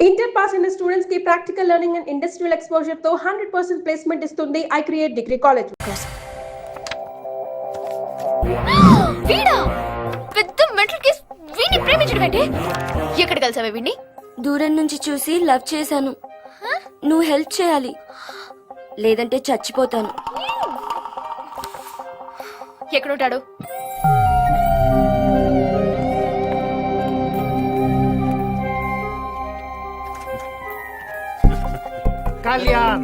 Inter pass అయిన students కి practical learning and industrial exposure తో 100% ప్లేస్మెంట్ ఇస్తుంది ఐ క్రియేట్ డిగ్రీ కాలేజ్. వీడా పెద్ద మెంటల్ కేస్. వీడిని ప్రేమించడం ఏంటి? ఎక్కడ కలిసావే వీడిని? దూరం నుంచి చూసి లవ్ చేశాను. నువ్వు హెల్ప్ చేయాలి, లేదంటే చచ్చిపోతాను. ఎక్కడుంటాడు? Kalyan,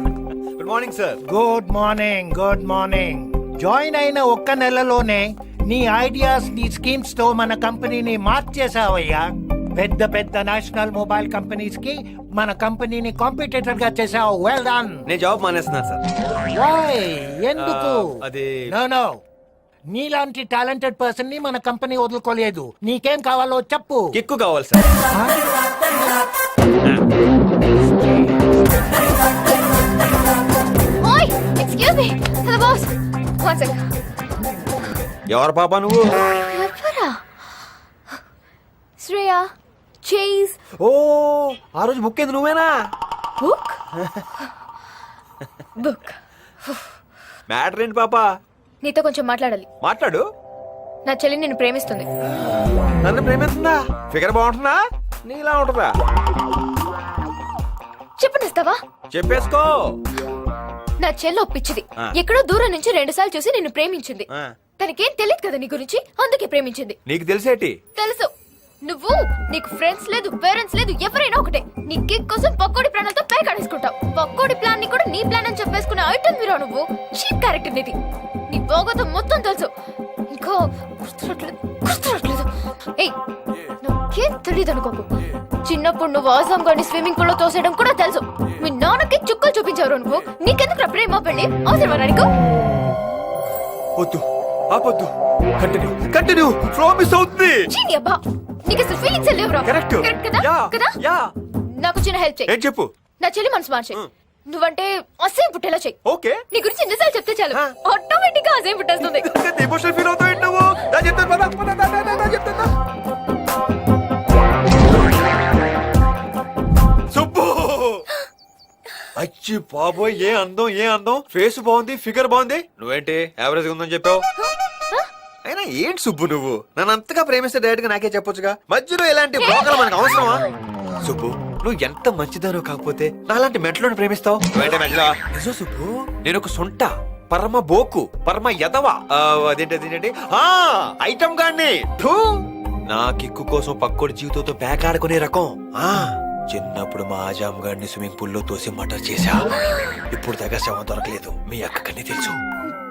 good morning sir. Good morning. Good morning. Join అయిన ఒక్క నెలలోనే నీ ఐడియాస్, నీ స్కీమ్స్ తో మన కంపెనీని మార్చేసావయ్యా. పెద్ద పెద్ద నేషనల్ మొబైల్ కంపెనీస్ కి మన కంపెనీని కాంపిటేటర్ గా చేసావు. Well done. నేను జాబ్ మానేస్తున్నాను సార్. వై? ఎందుకు? అది నో, నీలాంటి టాలెంటెడ్ పర్సన్ ని మన కంపెనీ వదులుకోలేదు. నీకేం కావాలో చెప్పు. కిక్కు కావాలి సార్. ఓయ్, excuse me. Hello boss, one second. ఎవరు పాప నువ్వు? ఎవరా? శ్రేయా చేజ్. ఓ, ఆ రోజు బుక్ ఏంది నువ్వేనా? Book book. మ్యాటర్ ఏంటి పాప? నీతో కొంచెం మాట్లాడాలి. మాట్లాడు. నా చెల్లి నిన్ను ప్రేమిస్తుంది. నన్ను ప్రేమిస్తుందా? ఫిగర్ బాగుంటుందా? నీలా ఉంటుందా? చెప్పనిస్తావా? చెప్పేసుకో. నా చెల్లి ఒప్పించింది. ఆ. ఎక్కడో దూరం నుంచి 2 సార్లు చూసి నిన్ను ప్రేమించింది. ఆ. తనకేం తెలియదు కదా నీ గురించి, అందుకే ప్రేమించింది. నీకు తెలిసేటి? తెలుసు. నువ్వు, నీకు ఫ్రెండ్స్ లేదు, పేరెంట్స్ లేదు, ఎవరైనా ఒకటే. నీ కిక్ కోసం పక్కోడి ప్రాణాలతో పేకాడేసుకుంటావు. పక్కోడి ప్లాన్ ని కూడా నీ ప్లాన్ అని చెప్పేసుకునే ఐటమ్ మీరు. నువ్వు చీప్ క్యారెక్టర్ నీది. నీ భోగతం మొత్తం తెలుసు. ఇంకా గుర్తురాట్లేదు. ఏయ్, నాకేం తెలియదు అనుకోకు. చిన్నప్పుడు నువ్వు ఆజాం గాని స్విమ్మింగ్ పూల్ లో తోసేయడం కూడా తెలుసు. మీ నాన్నకి చుక్కలు చూపించారు నువ్వు. నీకెందుకు నా ప్రేమ పెళ్లి అవసరమా నీకు? వద్దు, ఆపొద్దు. కంటిన్యూ. ఫ్లో మిస్ అవుతుంది. చీని అబ్బా, నీకు అసలు ఫీలింగ్స్ లేవురా. కరెక్ట్ కదా? యా కదా? యా. నాకు చిన్న హెల్ప్ చేయి. ఏం చెప్పు? నా చెల్లి మనసు మార్చే. నువ్వంటే అసేం పుట్టేలా చెయ్యి. ఓకే. నీ గురించి ఎన్నిసార్లు చెప్తే చాలు, ఆటోమేటిక్ గా అసేం పుట్టేస్తుంది. ఎమోషనల్ ఫీల్ అవుతావు ఏంటి నువ్వు? నా చెప్తాను పద, పద, నా చెప్తాను. సుబ్బు, అచ్చి బాబోయ్, ఏ అందం. ఫేస్ బాగుంది, ఫిగర్ బాగుంది. నువ్వేంటి యావరేజ్ ఉందని చెప్పావు? అయినా ఏంటి సుబ్బు నువ్వు? నన్ను అంతగా ప్రేమిస్తే డైరెక్ట్ గా నాకే చెప్పొచ్చుగా. మధ్యలో ఎలాంటి బ్రోకర్లు మనకు అవసరమా? సుబ్బు, నువ్వు ఎంత మంచిదానో కాకపోతే నాలాంటి మెట్లను ప్రేమిస్తావు. నువ్వేంటే మెట్ల? నిజం సుబ్బు, నేను ఒక సొంట పరమ బోకు, పరమ యదవ, అదేంటి ఐటమ్ గాన్ని. నా కిక్కు కోసం పక్కోడి జీవితంతో పేకాడుకునే రకం. చిన్నప్పుడు మా ఆజాం గారిని స్విమ్మింగ్ పూల్ లో తోసి మర్డర్ చేశా. ఇప్పుడు దగ్గర శవం దొరకలేదు. మీ అక్కకన్నీ తెలుసు.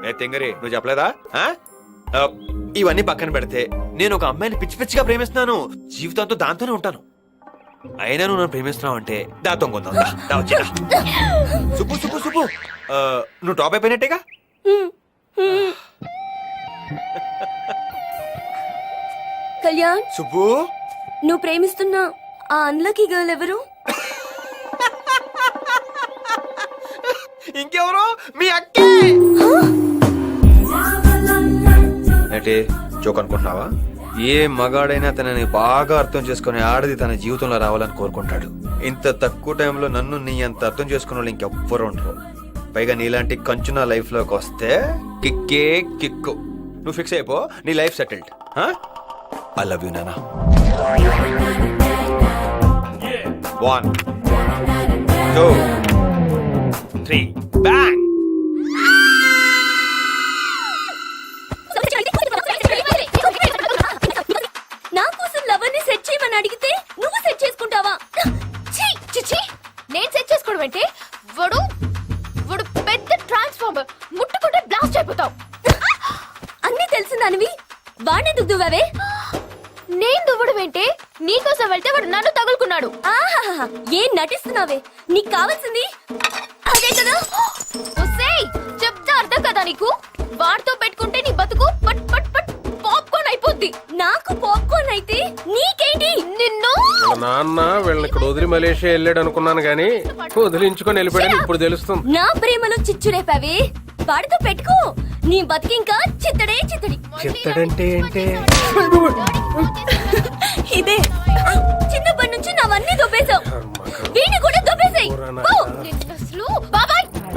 ఏ తెంగరి, నువ్వు చెప్పలేదా? ఇవన్నీ పక్కన పెడితే నేను ఒక అమ్మాయిని పిచ్చి పిచ్చిగా ప్రేమిస్తున్నాను. జీవితంతో దాంతోనే ఉంటాను. అయినా నువ్వు నన్ను ప్రేమిస్తున్నావు అంటే దాంతో కొందాం. సుబ్బు, నువ్వు టాప్ అయిపోయినట్టేగా. కళ్యాణ్, సుబ్బు, నువ్వు ప్రేమిస్తున్నా ఆ అన్లకీ గర్ల్ ఎవరు? ఇంకెవరు? మీ అక్కే. అంటే జోక్ అనుకుంటున్నావా? ఏ మగాడైనా తనని బాగా అర్థం చేసుకునే ఆడది తన జీవితంలో రావాలని కోరుకుంటాడు. ఇంత తక్కువ టైంలో నన్ను నీ అంత అర్థం చేసుకున్న వాళ్ళు ఇంకెవ్వరు ఉండరు. పైగా నీలాంటి కంచు నా లైఫ్ లోకి వస్తే కిక్కే కిక్కు. నువ్వు ఫిక్స్ అయిపో, నీ life settled. I love you నానా. 1 2 3 బ్యాంగ్. నా కోసం లవర్ ని సెట్ చేయమని అడిగితే నువ్వు సెట్ చేసుకుంటావా? నేను సెట్ చేసుకోవడం అంటే వాడు పెద్ద ట్రాన్స్ఫార్మర్. ముట్టుకుంటే బ్లాస్ట్ అయిపోతావు. అన్నీ తెలిసిందానివి వాడెందుకు దువ్వావే? నేను దువ్వడం ఏంటి? నీకోసం వెళ్తే వాడు నన్ను తగులుకున్నాడు. ఆహాహా, ఏం నటిస్తున్నావే? నీకు కావాల్సింది అదే కదా. ఒసేయ్, చెప్తే అర్థం కదా నీకు? వాడితో పెట్టుకుంటే నీ బతుకు పట్ పట్ పట్ పాప్కార్న్ అయిపోద్ది. నాకు పాప్కార్న్ అయితే నీకేంటి? నిన్ను నాన్న వీళ్ళని ఇక్కడ వదిలి మలేషియా వెళ్ళాడు అనుకున్నాను గానీ వదిలించుకొని వెళ్ళిపోయాడు. ఇప్పుడు తెలుస్తుంది. నా ప్రేమలో చిచ్చు రేపావే. వాడితో పెట్టుకో, నీ బతికింకా చిత్తడే చిత్తడి. చిత్తడంటే ఏంటి? ఇదే చిన్నప్పటి నుంచి నావన్నీ దొబ్బేశావు.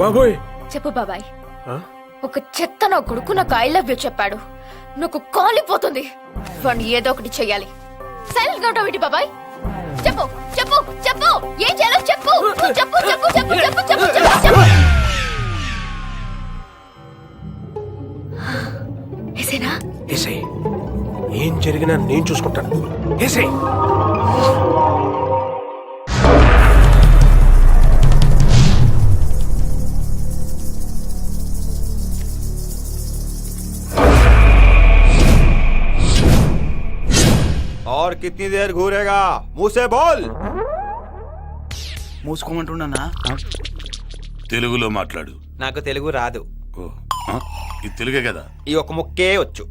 బాబోయ్ చెప్పు బాబాయ్. ఆ? ఒక చెత్త నా కొడుకు నాకు ఐ లవ్ యూ చెప్పాడు. నాకు కాలిపోతుంది. వాడిని ఏదో ఒకటి చెయ్యాలి. సైలెంట్ గా ఉంటావు ఏంటి బాబాయ్? చెప్పు చెప్పు చెప్పు, ఏం చేయాలో చెప్పు. చెప్పు చెప్పు చెప్పు చెప్పు చెప్పు చెప్పు చెప్పు. ఏసేనా? ఏసై ఏం జరిగినా నేను చూసుకుంటాను. ఏసై और कितनी देर घूरेगा? मुंह से बोल. మూసుకోమంటున్నానా? తెలుగులో మాట్లాడు. నాకు తెలుగు రాదు. ఓ, ఆ? ఇది తెలుగే కదా. ఈ ఒక ముక్కే వచ్చు.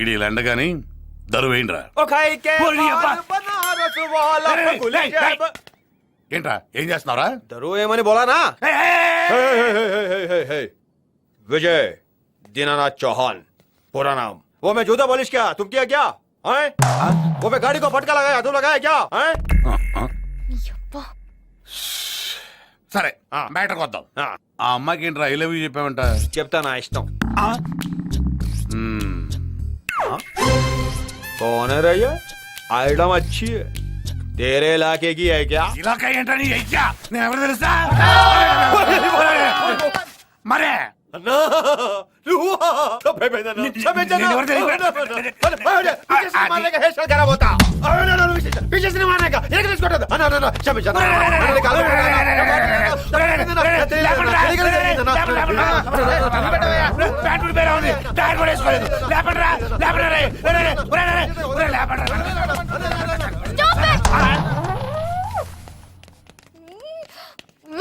ఇడి లండగాని దరువేండ్రా. ఏంట్రా ఏం చేస్తున్నారా? దరువు ఏమని బోలానా? विजय दीनानाथ चौहान पूरा नाम. वो मैं जूता पॉलिश किया, तुम किया क्या? हैं? वो मैं गाड़ी को फटका लगाया, तुम लगाया क्या? हैं? ఆ, ఆ. యబ్బా. సరే మ్యాటర్కి వద్దాం. ఆ అమ్మాయికి ఏంట్రా ఐ లవ్ యూ చెప్పావంట? చెప్తా నా ఇష్టం. మ్మ్. कौन है रैया? आइटम अच्छी है. तेरे इलाके की है क्या? ఇలాకా ఏంట్రా నీ అయ్యా? నేను ఎవరు తెలుసా? మరే ना ఎవరు मारने का हेयर स्टाइल खराब होता. पीछे से मारने का ये किसको होता?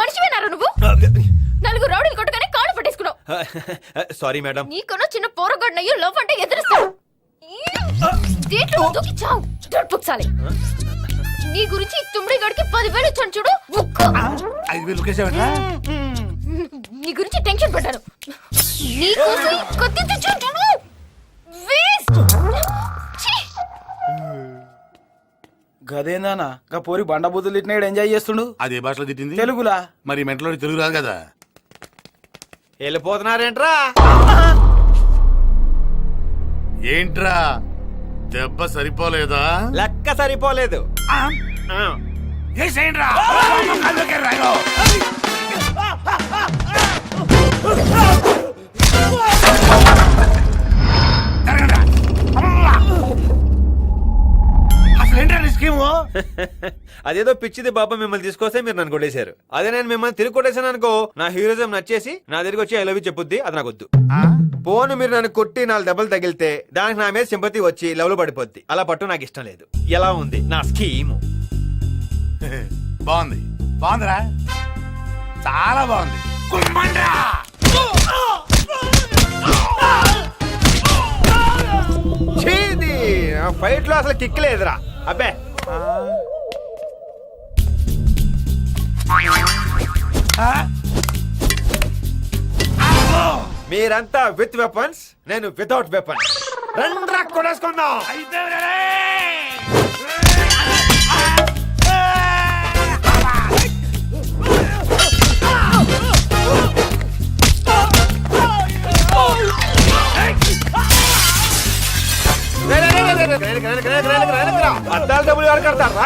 మనిషివేనారా నువ్వు? నలుగురు రౌడీలు కొట్టుకొని కాళ్ళు పట్టేసుకున్నావు. Sorry madam. నీకున్న చిన్న పోరగొడ్నయ్యో లవ్ అంటే ఎదురుస్తావు. దీంట్లో దూకి చావు. దొడ్పుక్సాలి. నీ గురించి తుమ్మిడి గడికి 10,000 ఇచ్చాను చూడు. ఉక్కు. 5,000 కేసావంట? నీ గురించి టెన్షన్ పడ్డాను. నీ కోసం కత్తి తెచ్చాను చూడు. వేస్ట్. ఛీ. గదేందానా గా పోరి బండబూతులు తిట్టినాడు ఎంజాయ్ చేస్తుండు. అది ఏ భాషలో తిట్టింది? తెలుగులా? మరి మెంటలో తెలుగు రాదు కదా. వెళ్ళిపోతున్నారేంట్రా? ఏంట్రా దెబ్బ సరిపోలేదా? లెక్క సరిపోలేదు. ఏసేంట్రా? అదేదో పిచ్చిది బాబా మిమ్మల్ని తీసుకొస్తే మీరు నన్ను కొట్టేశారు. అదే నేను మిమ్మల్ని తిరిగి కొట్టేశాను అనుకో, నా హీరోయిజం నచ్చేసి నా దగ్గరికి వచ్చి ఐ లవ్ యూ చెప్పుద్ది. అది నాకు వద్దు. పోను మీరు నన్ను కొట్టి 4 దెబ్బలు తగిలితే దానికి నా మీద సింపతి వచ్చి లవ్ లో పడిపోద్ది. అలా పట్టు నాకు ఇష్టం లేదు. ఎలా ఉంది నా స్కీమ్? బాగుంది. బాగుందిరా, చాలా బాగుంది. ఫైట్ లో అసలు కిక్ లేదురా. అబ్బే మీరంతా విత్ వెపన్స్, నేను వితౌట్ వెపన్స్. రండ్రా కొడేసుకుందాం. అద్దాలు డబ్బులు ఎవరు కడతారా?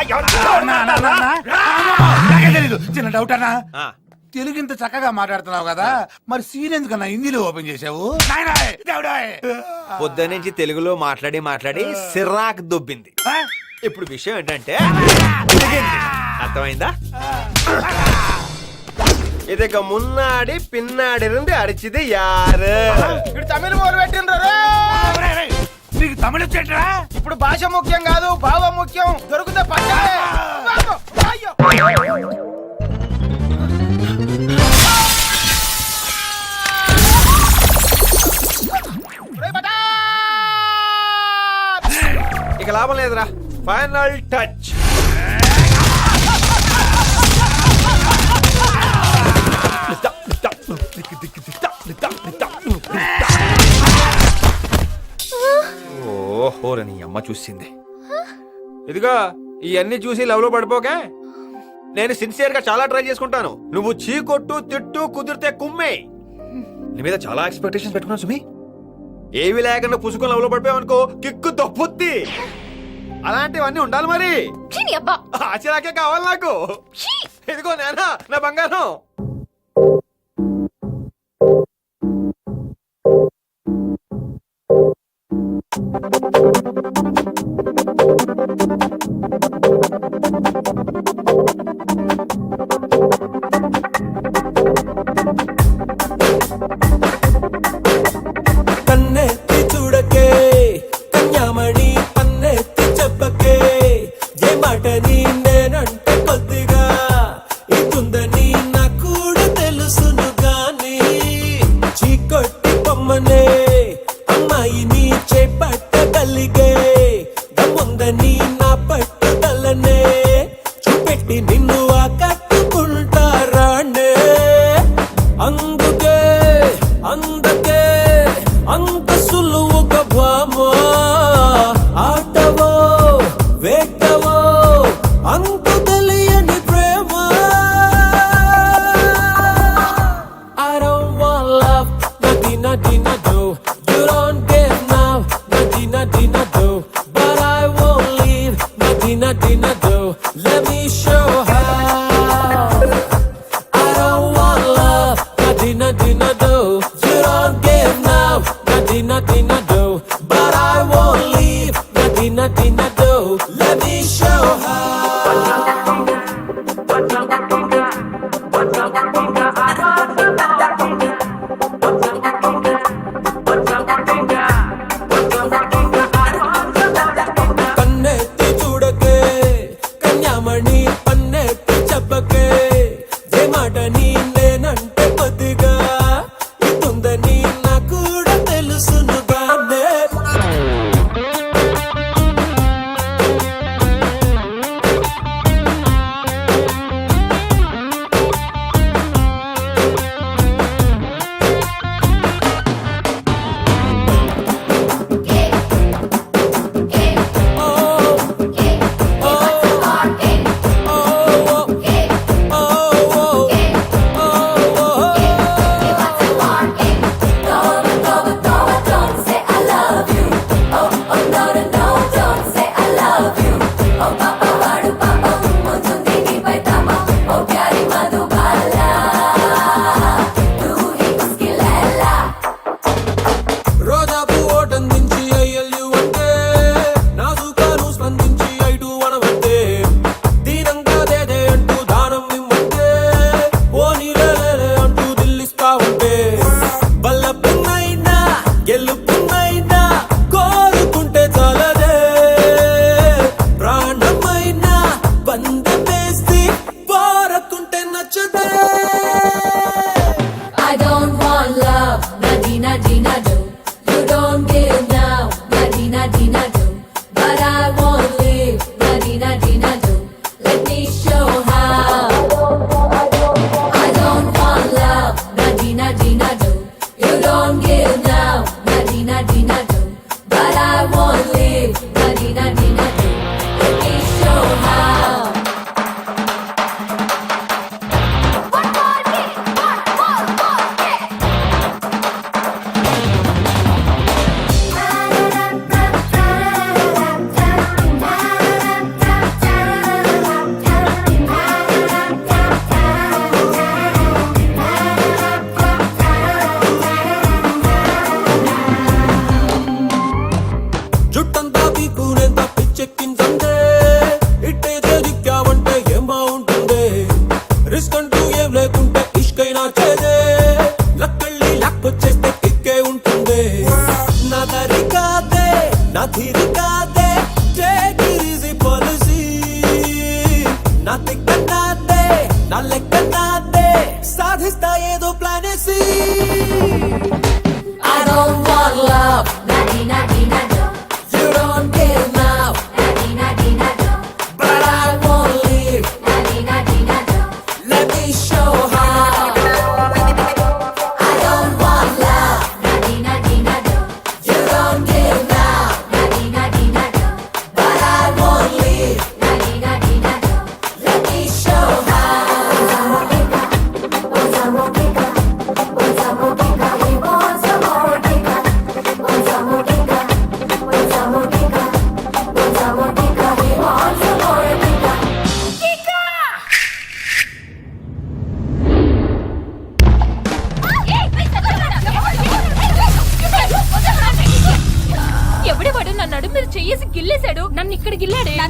తెలీదు. చిన్న డౌట్ అన్నా, తెలుగు ఇంత చక్కగా మాట్లాడుతున్నావు కదా, మరి సీన్ ఎందుకన్నా హిందీలో ఓపెన్ చేసావు? పొద్దు నుంచి తెలుగులో మాట్లాడి మాట్లాడి సిరాక్ దొబ్బింది. ఇప్పుడు విషయం ఏంటంటే అర్థమైందా? ఇదిక మున్నాడి పిన్నాడి నుండి అడిచిది యారు. ఇప్పుడు తమిళ మొదలు పెట్టిండ్రు. నీకు తమిళ వచ్చేట్రా? ఇప్పుడు భాష ముఖ్యం కాదు, భావం ముఖ్యం. దొరికితే పట్టాలే. ఇక లాభం లేదురా. Final touch. ఓహోరని అమ్మ చూసింది. ఇదిగో ఇవన్నీ చూసి లవ్ లో పడిపోకే. నేను సిన్సియర్ గా చాలా ట్రై చేసుకుంటాను. నువ్వు చీకొట్టు తిట్టు కుదిరితే కుమ్మే. నీ మీద చాలా ఎక్స్పెక్టేషన్స్ పెట్టుకున్నాను సుమి. ఏవి లేకుండా పుసుకొని లవ్లో పడిపోయావు అనుకో కిక్కు తప్పుద్ది. అలాంటివన్నీ ఉండాలి మరి. ఛీ, నీ అబ్బా. ఆచరాకే కావాలి నాకు. ఛీ. ఇదిగో నేనా నా బంగారం. కన్నెత్తి చూడకే కన్యామణి పన్నెత్తి చెప్పకే ఏ మాటని నేనంటే కొద్దిగా ఇటుందని నాకు కూడా తెలుసును గాని చీకొట్టి పొమ్మనే అమ్మాయిని చేపట్టగలిగే దమ్ముందని నా పట్టుదలనే చూపెట్టి నిన్ను ఆకట్టుకుంటారానే అందుకే అందకే అంత సులువుగా భామా ఆటవో వేటవో అంత తెలియని ప్రేమ I don't want love, nothing, nothing, no do. You don't get now, nothing, nothing, no do. But I won't leave, nothing, nothing, no do. Let me show how. I don't want love, nothing, nothing, no do. You don't give now, nothing, nothing, no do. But I won't leave, nothing, nothing, no do. Let me show how. కన్నెత్తి చూడకే కన్యామణి పన్నెత్తి చెప్పకే ఏ మాటని నేనంటే కొద్దిగా ఇటుందని నాకు కూడా తెలుసును గానే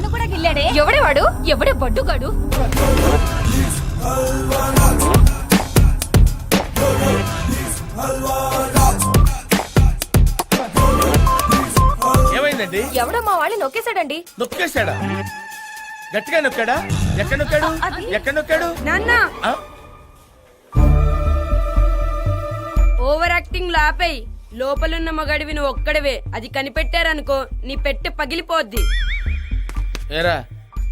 నన్ను కూడా గిల్లాడే. ఎవడే వాడు? ఎవడే బడ్డుగాడు? ఏమైందండి? ఎవడో మా వాళ్ళని నొక్కేశాడండి. నొక్కేశాడా? గట్టిగా నొక్కాడా? ఎక్కడ నొక్కాడు? ఎక్కడ నొక్కాడు? నాన్న ఆ? ఓవర్ యాక్టింగ్ లాపేయ్. లోపలున్న మగాడివి నువ్వు ఒక్కడవే. అది కనిపెట్టారనుకో నీ పెట్టె పగిలిపోద్ది. ఏరా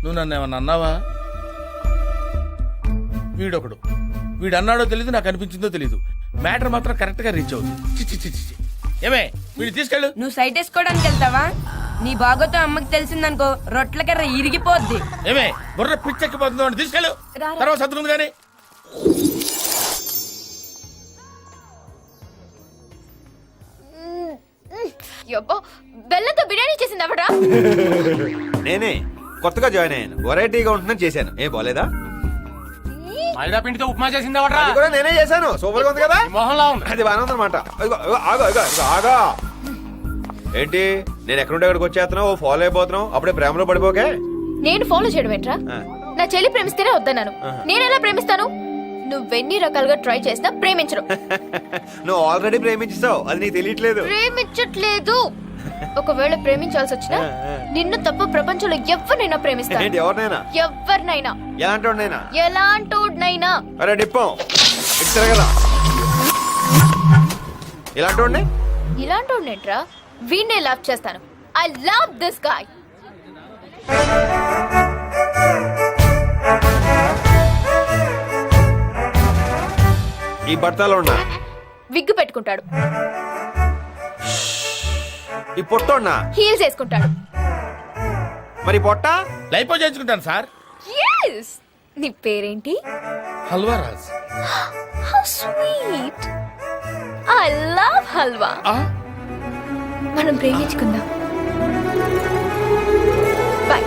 నువ్వు నన్ను ఏమన్నా అన్నావా? వీడొకడు. వీడు అన్నాడో తెలీదు, నాకు అనిపించిందో తెలీదు. మ్యాటర్ మాత్రం కరెక్ట్ గా రీచ్ అవుతుంది. చిచ్చి చిచ్చి చిచ్చి. ఏమే వీడు తీసుకెళ్ళు. నువ్వు సైట్ వేసుకోవడానికి వెళ్తావా? నీ బాగోతో అమ్మకి తెలిసిందనుకో రొట్ల కర్ర ఇరిగిపోద్ది. ఏమే బుర్ర పిచ్చెక్కిపోతుందో అని తీసుకెళ్ళు. తర్వాత సర్దుకుంది కానీ. యబ్బో, బెల్లంతో బిర్యానీ చేసింది ఎవడా? నేనే కొత్తగా జాయిన్ అయ్యాను, వెరైటీగా ఉంటుందని చేశాను. ఏ బాలేదా? మైదా పిండితో ఉప్మా చేసింది అది కూడా నేనే చేశాను. సూపర్ గా ఉంది కదా? మొహంలా ఉంది. అది బాగా ఉందన్నమాట. ఆగా ఏంటి నేను ఎక్కడుంటే అక్కడికి వచ్చేస్తున్నావు, ఫాలో అయిపోతున్నావు, అప్పుడే ప్రేమలో పడిపోకే. నేను ఫాలో చేయడం ఏంట్రా? నా చెల్లి ప్రేమిస్తేనే వద్దన్నాను. నేను ఎలా ప్రేమిస్తాను? నువ్వెన్ని రకాలుగా ట్రై చేసినా ప్రేమించరు. నువ్వు ఆల్రెడీ ప్రేమించావు, అది నీకు తెలియట్లేదు. ప్రేమించట్లేదు. ఒకవేళ ప్రేమించాల్సి వచ్చినా నిన్ను తప్ప ప్రపంచంలో ఎవరినైనా ప్రేమిస్తాను. ఏంటి ఎవరినైనా? ఎవరినైనా. ఎలాంటోడినైనా? ఎలాంటోడినైనా. అరే డిప్పం ఇటు తిరగదా? ఇలాంటోడిని? ఇలాంటోడినేంట్రా? వీణ్ణే లవ్ చేస్తాను. I love this guy. ఈ బట్టలో ఉన్నా విగ్గు పెట్టుకుంటాడు. ఈ పొట్టోన్నా హీల్స్ వేసుకుంటాడు. మరి పొట్ట లైపో చేయించుకుంటాను సార్. yes నీ పేరేంటి? Halwa Raj. How sweet. I love halwa. మనం ప్రేమించుకుందాం. బాయ్.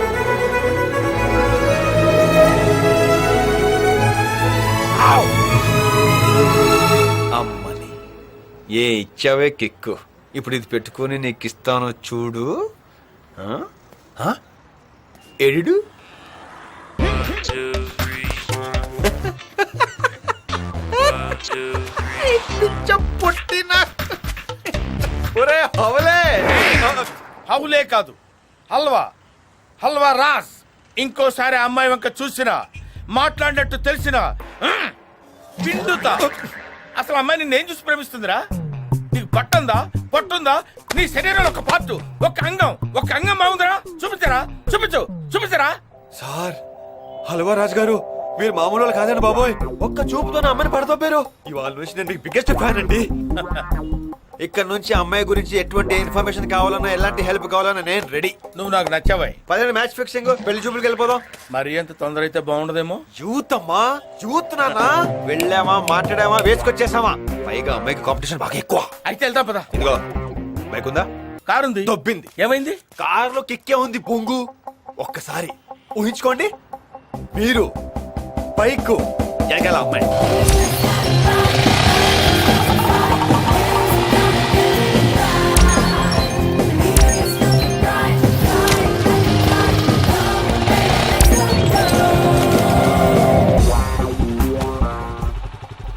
అమ్మని ఏ ఇచ్చావే కిక్కు. ఇప్పుడు ఇది పెట్టుకుని నీకు ఇస్తాను చూడు. ఎడిడు పుట్టిన ఒరే హవలే. హౌలే కాదు హల్వా. హల్వా రాజ్. ఇంకోసారి ఆ అమ్మాయి వంక చూసినా మాట్లాడినట్టు తెలిసినా పిండుతా. అసలు అమ్మాయి నిన్నేం చూసి ప్రేమిస్తుందిరా? నీకు పట్టుందా పొట్టుందా? నీ శరీరంలో ఒక పార్టు, ఒక అంగం బాగుందిరా? చూపించరా? చూపించరా? సార్ హల్వా రాజు గారు, మీరు మామూలు వాళ్ళు కాదండి బాబోయ్. ఒక్క చూపుతో నా అమ్మాయిని పడతోపారు. ఇవాళ నుంచి నేను మీకు బిగ్గెస్ట్ ఫ్యాన్ అండి. ఇక్కడ నుంచి అమ్మాయి గురించి ఎటువంటి ఇన్ఫర్మేషన్ కావాలన్నా, ఎలాంటి హెల్ప్ కావాలన్నా నేను రెడీ. నువ్వు నాకు నచ్చావై. పదండి మ్యాచ్ ఫిక్సింగ్, పెళ్లి చూపులకు వెళ్ళిపోదాం. మరి ఎంత తొందర అయితే బాగుండదేమో. యూత్ అమ్మా, యూత్ నాన్న. వెళ్ళామా, మాట్లాడామా, వేసుకొచ్చేసామా. పైగా అమ్మాయికి కాంపిటీషన్ బాగా ఎక్కువ. అయితే వెళ్తాం పదా. ఇదిగో బైక్ ఉందా? కారుంది. దొబ్బింది. ఏమైంది? కారులో కిక్కే ఉంది పొంగు. ఒక్కసారి ఊహించుకోండి, మీరు బైక్ ఎగల అమ్మాయి.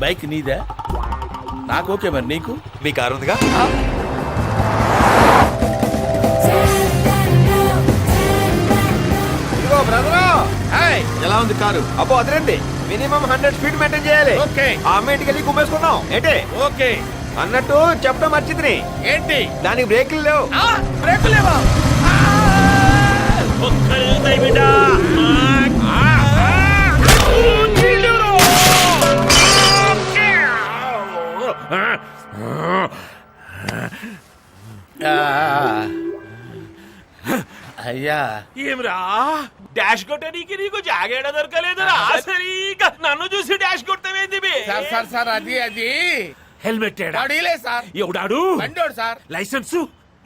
బైక్ నీదే? నాకు ఓకే. మరి నీకు? మీ కారు ఉందిగా. ఇదిగో బ్రదరు. హాయ్, ఎలా ఉంది కారు? అబ్బో అదరండి. మినిమం 100 స్పీడ్ మెయింటైన్ చేయాలి. ఓకే. ఆ అమ్మాయికి వెళ్ళి కుమ్మేసుకున్నాం ఏంటి? ఓకే. అన్నట్టు చెప్పడం మర్చిద్ది. ఏంటి? దానికి బ్రేకులు లేవు. బ్రేక్ లేవా? అయ్యా ఏమిరా డాష్ కొట్టడానికి నీకు జాగేడ దొరకలేదురా? సరిగా నన్ను చూసి డాష్ కొట్టవేంది? సార్ అది హెల్మెట్ సార్. ఎవడాడు? బండోడు సార్. లైసెన్స్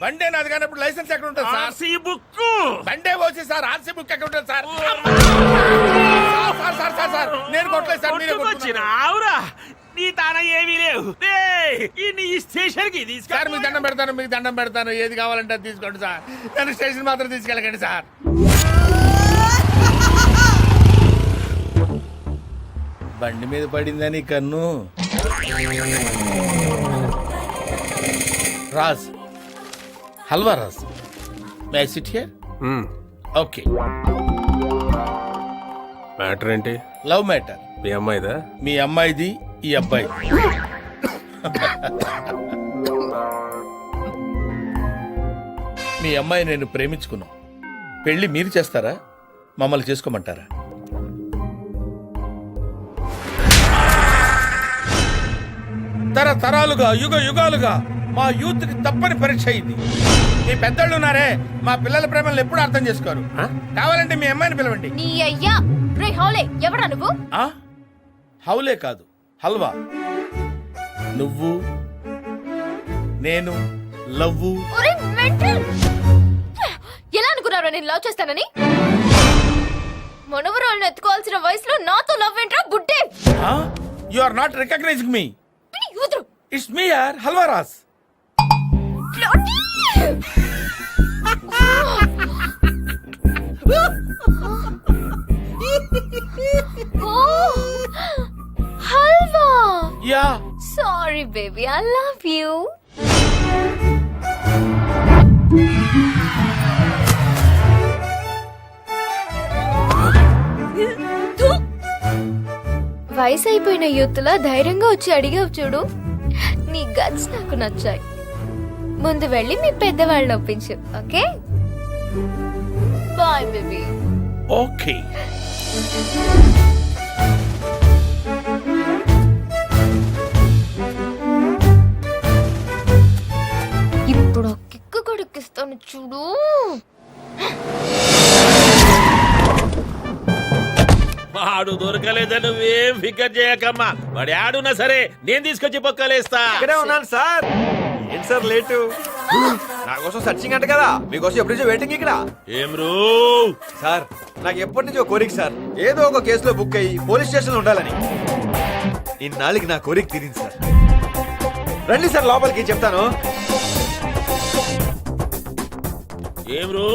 బండే నాది కానప్పుడు లైసెన్స్ ఎక్కడ ఉంటుంది సార్? RC book. బండే వచ్చి సార్ ఆర్సీ బుక్ ఎక్కడ ఉంటుంది సార్? సార్ నేను కొట్టలేదు సార్. మీరే కొట్టుకున్నారు. వచ్చినావురా. నీ తాన ఏమీ లేవు ఈ స్టేషన్ కి సార్ మీకు దండం పెడతాను, మీకు దండం పెడతాను. ఏది కావాలంటే అది తీసుకోండి సార్. నన్ను స్టేషన్ మాత్రం తీసుకెళ్ళకండి సార్. బండి మీద పడిందని కన్ను. Raj, halwa Raj. May I sit here? Okay. Matter ఏంటి? Love matter. మీ అమ్మాయిదా? మీ అమ్మాయిది, ఈ అబ్బాయి. మీ అమ్మాయి నేను ప్రేమించుకున్నాం. పెళ్లి మీరు చేస్తారా, మమ్మల్ని చేసుకోమంటారా? తరతరాలుగా యుగ యుగాలుగా మా యూత్ కి తప్పని పరీక్ష అయింది. మీ పెద్దళ్ళు ఉన్నారే, మా పిల్లల ప్రేమలను ఎప్పుడు అర్థం చేసుకోరు. కావాలంటే మీ అమ్మాయిని పిలవండి. నీ అయ్యా రే హౌలే ఎవడా నువ్వు? ఆ? హౌలే కాదు, హల్వా. నువ్వు నేను లవ్వు. ఒరే మెంటల్, ఎలా అనుకున్నారో నేను లవ్ చేస్తానని? మనవరాలను ఎత్తుకోవాల్సిన వయసులో నాతో లవ్ ఏంట్రా గుడ్డే? You are not recognizing me. యూదురు ఇట్స్ మీ యార్, Halwa Raj. Halwa. Yeah. Sorry baby, I love you. వయసు అయిపోయిన యూత్లా ధైర్యంగా వచ్చి అడిగావు చూడు, నీ గట్స్ నాకు నచ్చాయి. ముందు వెళ్ళి మీ పెద్దవాళ్ళని ఒప్పించు, ఓకే? Bye baby. ఓకే. ఇప్పుడు కిక్కు కొడుకిస్తాను చూడు. వాడు దొరకలేదని నువ్వేం ఫికర్ చేయకమ్మా. వాడు ఆడున్నా సరే నేను తీసుకొచ్చి పొక్కలేస్తా. ఇక్కడే ఉన్నాను సార్. ఏంటి సార్ లేటు? నా కోసం సర్చింగ్ అంట కదా, మీకోసం ఎప్పటి నుంచో వెయిటింగ్ ఇక్కడ. ఏం రో సార్, నాకు ఎప్పటి నుంచో కోరిక సార్, ఏదో ఒక కేసులో బుక్ అయ్యి పోలీస్ స్టేషన్ లో ఉండాలని. ఇన్నాళ్ళకి నా కోరిక తీరింది సార్. రండి సార్ లోపలికి, చెప్తాను. ఏం రో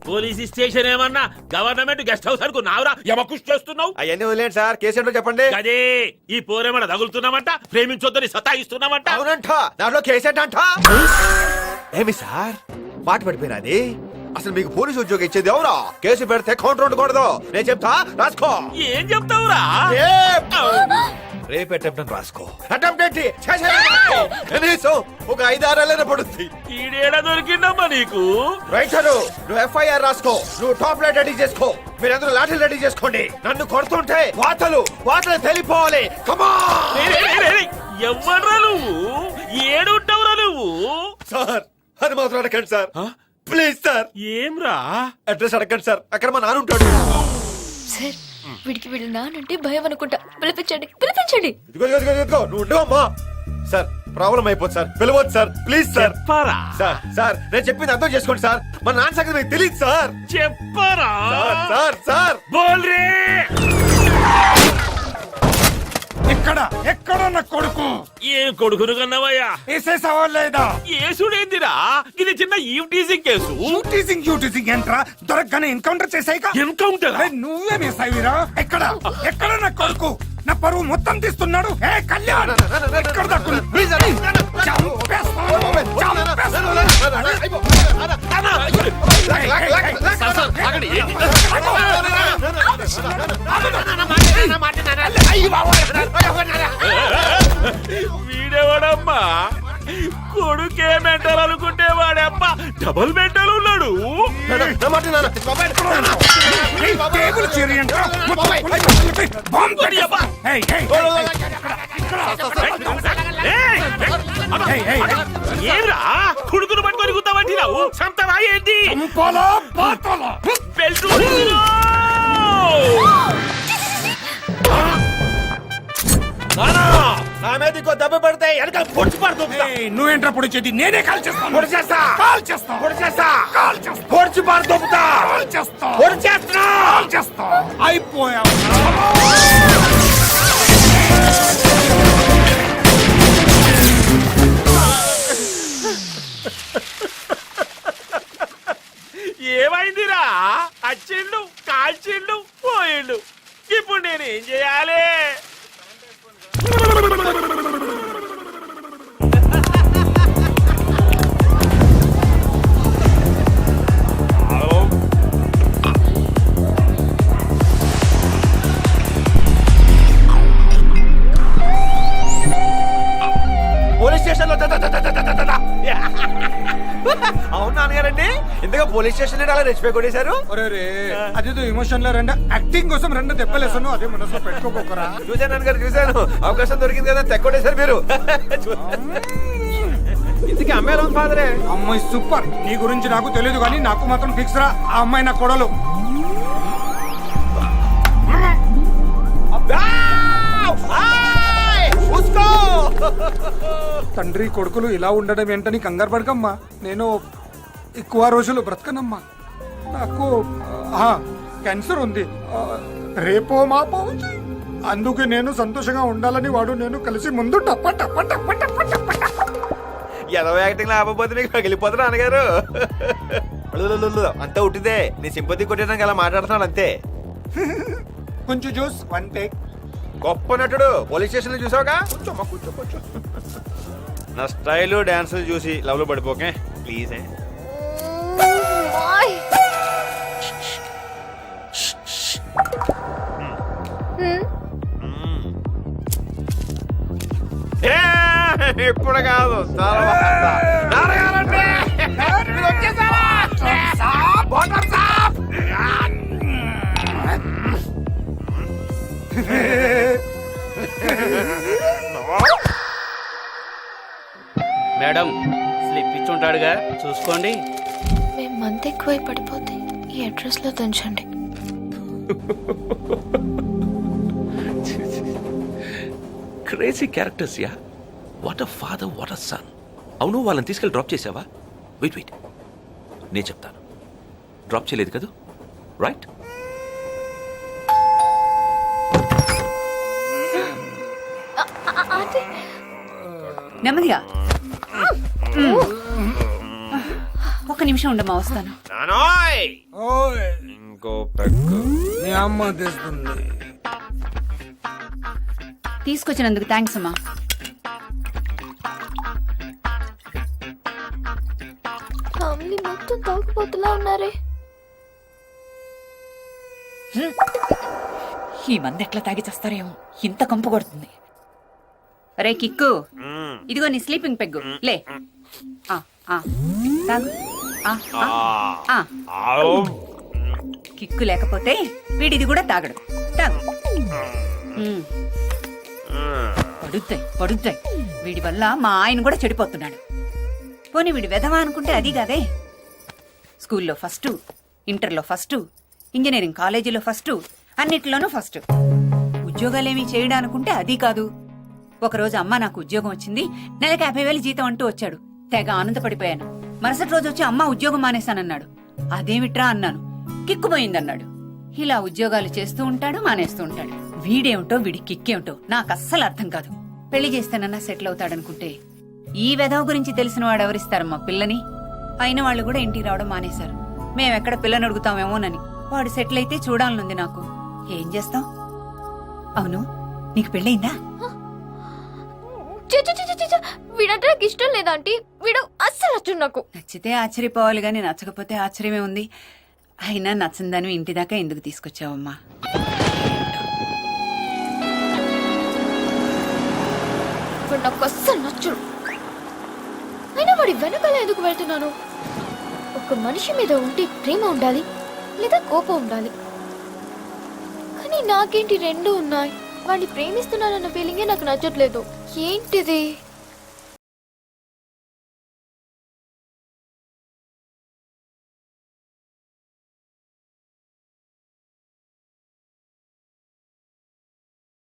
పోలీస్ స్టేషన్ ఏమన్నా గవర్నమెంట్ గెస్ట్ హౌస్ అనుకున్నావురా? యమకుష్ చేస్తున్నావు. అవన్నీ వదిలేండి సార్, కేసు ఏంటో చెప్పండి. అదే ఈ పోరేమన్నా తగులుతున్నామంట, ప్రేమించొద్దని సతాయిస్తున్నామంట. అవునంట, దాంట్లో కేసు ఏంటంట? ఏమి సార్ మాట పడిపోయినా అది? అసలు మీకు పోలీసు ఉద్యోగం ఇచ్చేది ఎవరా? కేసు పెడితే కౌంటర్ ఉండకూడదు. నేను చెప్తా, రాసుకో. ఏం చెప్తావురా? రేపు అటెంప్ట్ రాసుకో. అటెంప్ట్ ఏంటి? కనీసం ఒక 5-6 ఏళ్ళైనా పడుతుంది. ఈడేడా దొరికిందమ్మా నీకు? రైట్ సార్, నువ్వు FIR రాసుకో, నువ్వు టాప్ లైట్ రెడీ చేసుకో, మీరందరూ లాఠీలు రెడీ చేసుకోండి. నన్ను కొడుతుంటే వాతలు తెలిపోవాలి. ఎవ్వడ్రా నువ్వు? ఏడుంటావురా నువ్వు? సార్ అది మాత్రం అడగండి సార్, ప్లీజ్ సార్. ఏంరా? అడ్రస్ అడగండి సార్, అక్కడ మా నాన్న ఉంటాడు. సార్, వీడికి వీళ్ళు నానంటే భయం అనుకుంటా. పిలిపించండి, పిలిపించండి. ఇదిగో నువ్వు ఉండవమ్మా. సార్ ప్రాబ్లం అయిపోతుంది సార్, పిలవచ్చు సార్, ప్లీజ్ సార్. చెప్పరా? సార్ నేను చెప్పింది అర్థం చేసుకోండి సార్. మా నాన్న సంగతి మీకు తెలియదు సార్. చెప్పరా? సార్ బోల్ రే. ఎక్కడ నా కొడుకు? ఏం కొడుకును కన్నావయ్యా? వేసేసావా లేదా? ఏసుడేందిరా? ఇది చిన్న ఈవ్ టీజింగ్ కేసు. యూటీసింగ్ ఏంట్రా? దొరకగానే ఎన్కౌంటర్ చేసాయిగా. ఎన్కౌంటర్? నువ్వే వేసావిరా. ఎక్కడ నా కొడుకు? నా పరువు మొత్తం తీస్తున్నాడు. ఏ కళ్యాణ్, ఎక్కడ దాక్కున్నా? వీడేవాడమ్మా కొడుకే మెంటల్ అనుకుంటే వాడమ్మా డబుల్ మెంటల్ ఉన్నాడు. టేబుల్ చీరి అంట. ఏంరా కొడుకును పట్టుకొని గుద్దామంటున్నావు? సంతరా ఏంటి? బెల్ట్ నా మీద ఇంకో దెబ్బ పడితే వెనక పొడిచి పడుతుంది. నువ్వేంట్రా పొడిచేది? నేనే కాల్ చేస్తాను. పొడి చేస్తా, పొడిచి పారుతా, అయిపోయావు. ఏమైందిరా? వచ్చిండు, కాల్చిండు, పోయిండు. ఇప్పుడు నేనేం చేయాలి? పోలీస్ స్టేషన్ లో అవును నాన్నగారండి, ఇంతగా పోలీస్ స్టేషన్ అలా రెచ్చిపోయి కొట్టేశారు. అదేదో ఎమోషన్ లో రెండు యాక్టింగ్ కోసం రెండు దెబ్బలేసాను, అదే మనసులో పెట్టుకోకరా. చూశాను నాన్నగారు, చూశాను. అవకాశం దొరికింది కదా తెక్కొట్టేశారు మీరు. ఇంతకీ అమ్మాయి ఉంది ఫాదరే. అమ్మాయి సూపర్. నీ గురించి నాకు తెలియదు కానీ నాకు మాత్రం ఫిక్స్ రా, ఆ అమ్మాయి నా కొడలు. తండ్రి కొడుకులు ఇలా ఉండడం ఏంటని కంగారు పడకమ్మా. నేను ఎక్కువ రోజులు బ్రతకనమ్మా. నాకు క్యాన్సర్ ఉంది, రేపో మాపో ఉంది. అందుకే నేను సంతోషంగా ఉండాలని వాడు నేను కలిసి ముందు టప్ప టప్ప టప్ప టప్ప టప్ప టప్ప. ఎదో యాక్టింగ్ లేకపోతే నీకు పగిలిపోతున్నా నాన్నగారు. అంతా ఉట్టిదే, నీ సింపతి కొట్టడానికి అలా మాట్లాడుతున్నాడు అంతే. కొంచెం జ్యూస్ వన్ టేక్. గొప్ప నటుడు. పోలీస్ స్టేషన్ లో చూసావుగా. కూర్చో. నా స్టైలు డాన్సులు చూసి లవ్ లో పడిపోకే ప్లీజ్. ఇప్పుడు కాదు, మేడం స్లిప్ ఇచ్చుంటాడుగా, చూసుకోండి. మేము మంత్ ఎక్కువై పడిపోతే ఈ అడ్రస్ లో దంచండి. Crazy characters yeah. What a father, what a son. అవును, వాళ్ళని తీసుకెళ్ళి డ్రాప్ చేసావా? వెయిట్ నేను చెప్తాను. డ్రాప్ చేయలేదు కదా, రైట్? నెమ్మదిగా ఒక నిమిషం ఉండమ్మా, వస్తాను. ఇంకో పెగ్గు మీ అమ్మ తెస్తుంది. తీసుకొచ్చినందుకు థ్యాంక్స్ అమ్మా. ఫ్యామిలీ మొత్తం తాగుపోతులా ఉన్నారే. ఈ మంది ఎట్లా తాగి చేస్తారేమో, ఇంత కంపు కొడుతుంది. రే కిక్కు, ఇదిగో నీ స్లీపింగ్ పెగ్గు, లే. తాగు. కిక్కు లేకపోతే వీడిది కూడా తాగడు. తాగు. పడుద్దాయి. వీడి వల్ల మా ఆయన కూడా చెడిపోతున్నాడు. పోనీ వీడి వెధవా అనుకుంటే అది కాదే. స్కూల్లో ఫస్ట్, ఇంటర్లో ఫస్ట్, ఇంజనీరింగ్ కాలేజీలో ఫస్ట్, అన్నిటిలోనూ ఫస్ట్. ఉద్యోగాలేమీ చేయడానుకుంటే అది కాదు. ఒకరోజు అమ్మ నాకు ఉద్యోగం వచ్చింది, నెలకు 50,000 జీతం అంటూ వచ్చాడు. తెగ ఆనందపడిపోయాను. మరుసటి రోజు వచ్చి అమ్మ ఉద్యోగం మానేశానన్నాడు. అదేమిట్రా అన్నాను. కిక్కుపోయిందన్నాడు. ఇలా ఉద్యోగాలు చేస్తూ ఉంటాడు, మానేస్తూ ఉంటాడు. వీడేమిటో వీడి కిక్కేమిటో నాకు అస్సలు అర్థం కాదు. పెళ్లి చేస్తానన్నా సెటిల్ అవుతాడనుకుంటే ఈ వెధవ గురించి తెలిసిన వాడు ఎవరిస్తారమ్మా పిల్లని? అయిన వాళ్ళు కూడా ఇంటికి రావడం మానేశారు. మేమెక్కడ పిల్లని అడుగుతామేమోనని. వాడు సెటిల్ అయితే చూడాలనుంది నాకు. ఏం చేస్తాం? అవును, నీకు పెళ్ళయిందా? వీడంటే నాకు ఇష్టం లేదంటే వీడు అస్సలు నచ్చడు నాకు. నచ్చితే ఆశ్చర్యపోవాలి గాని నచ్చకపోతే ఆశ్చర్యమే ఉంది. అయినా నచ్చందని ఇంటి దాకా ఎందుకు తీసుకొచ్చావమ్మా? వాడు నాకు అస్సలు నచ్చడు. అయినా వాడి వెనకాల ఎందుకు వెళ్తున్నాను? ఒక మనిషి మీద ఉంటే ప్రేమ ఉండాలి లేదా కోపం ఉండాలి. కానీ నాకేంటి రెండు ఉన్నాయి. వాడిని ప్రేమిస్తున్నానన్న ఫీలింగే నాకు నచ్చట్లేదు. ఏంటిది?